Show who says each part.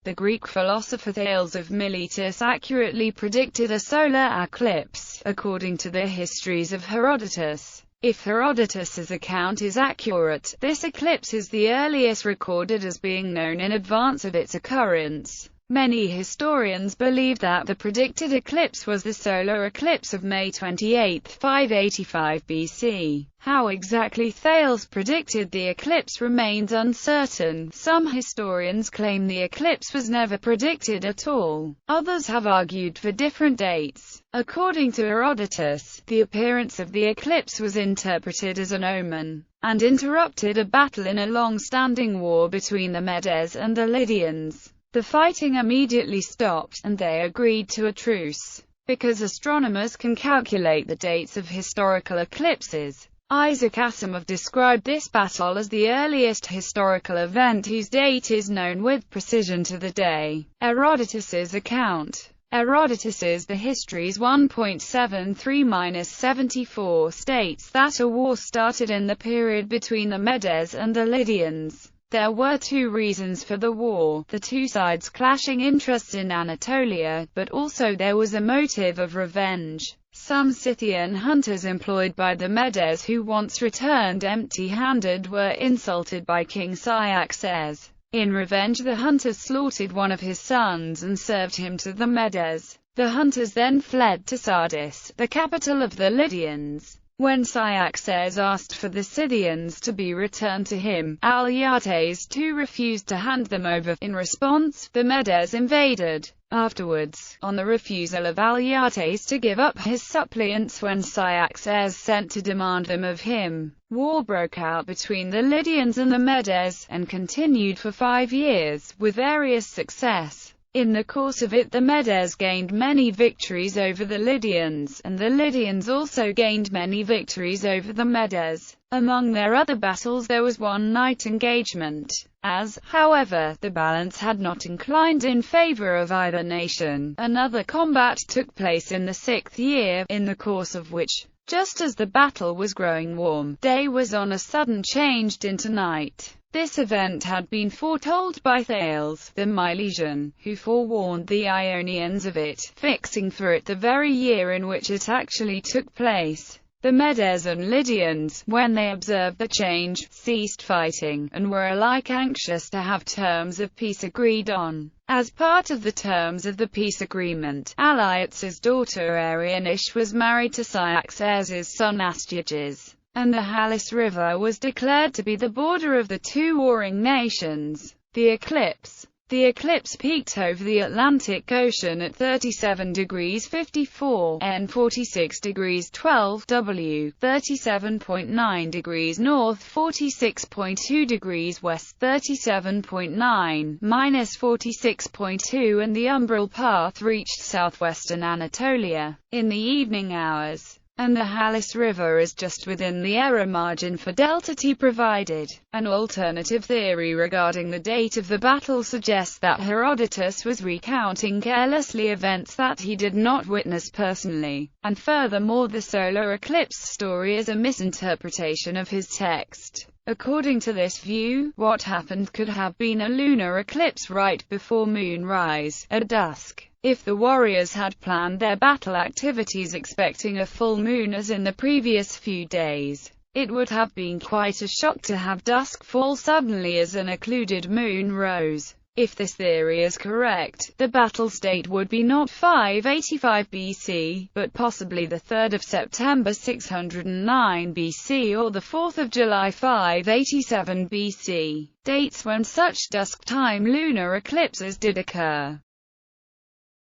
Speaker 1: The Greek philosopher Thales of Miletus accurately predicted a solar eclipse, according to the histories of Herodotus. If Herodotus's account is accurate, this eclipse is the earliest recorded as being known in advance of its occurrence. Many historians believe that the predicted eclipse was the solar eclipse of May 28, 585 BC. How exactly Thales predicted the eclipse remains uncertain. Some historians claim the eclipse was never predicted at all. Others have argued for different dates. According to Herodotus, the appearance of the eclipse was interpreted as an omen, and interrupted a battle in a long-standing war between the Medes and the Lydians. The fighting immediately stopped, and they agreed to a truce. Because astronomers can calculate the dates of historical eclipses, Isaac Asimov described this battle as the earliest historical event whose date is known with precision to the day. Herodotus's account. Herodotus's The Histories 1.73-74 states that a war started in the period between the Medes and the Lydians. There were two reasons for the war, the two sides' clashing interests in Anatolia, but also there was a motive of revenge. Some Scythian hunters employed by the Medes who once returned empty-handed were insulted by King Cyaxares. In revenge, the hunters slaughtered one of his sons and served him to the Medes. The hunters then fled to Sardis, the capital of the Lydians. When Cyaxares asked for the Scythians to be returned to him, Alyattes too refused to hand them over. In response, the Medes invaded. Afterwards, on the refusal of Alyattes to give up his suppliants when Cyaxares sent to demand them of him, war broke out between the Lydians and the Medes, and continued for 5 years, with various success. In the course of it, the Medes gained many victories over the Lydians, and the Lydians also gained many victories over the Medes. Among their other battles there was one night engagement. As, however, the balance had not inclined in favor of either nation, another combat took place in the 6th year, in the course of which, just as the battle was growing warm, day was on a sudden changed into night. This event had been foretold by Thales, the Milesian, who forewarned the Ionians of it, fixing for it the very year in which it actually took place. The Medes and Lydians, when they observed the change, ceased fighting, and were alike anxious to have terms of peace agreed on. As part of the terms of the peace agreement, Alyattes' daughter Arianish was married to Cyaxares' son Astyages, and the Halys River was declared to be the border of the two warring nations. The eclipse peaked over the Atlantic Ocean at 37 degrees 54 N, 46 degrees 12 W, 37.9 degrees north, 46.2 degrees west, 37.9, minus 46.2, and the umbral path reached southwestern Anatolia in the evening hours. And the Halys River is just within the error margin for delta T provided. An alternative theory regarding the date of the battle suggests that Herodotus was recounting carelessly events that he did not witness personally, and furthermore the solar eclipse story is a misinterpretation of his text. According to this view, what happened could have been a lunar eclipse right before moonrise, at dusk. If the warriors had planned their battle activities expecting a full moon as in the previous few days, it would have been quite a shock to have dusk fall suddenly as an occluded moon rose. If this theory is correct, the battle date would be not 585 BC, but possibly the 3rd of September 609 BC or the 4th of July 587 BC, dates when such dusk-time lunar eclipses did occur.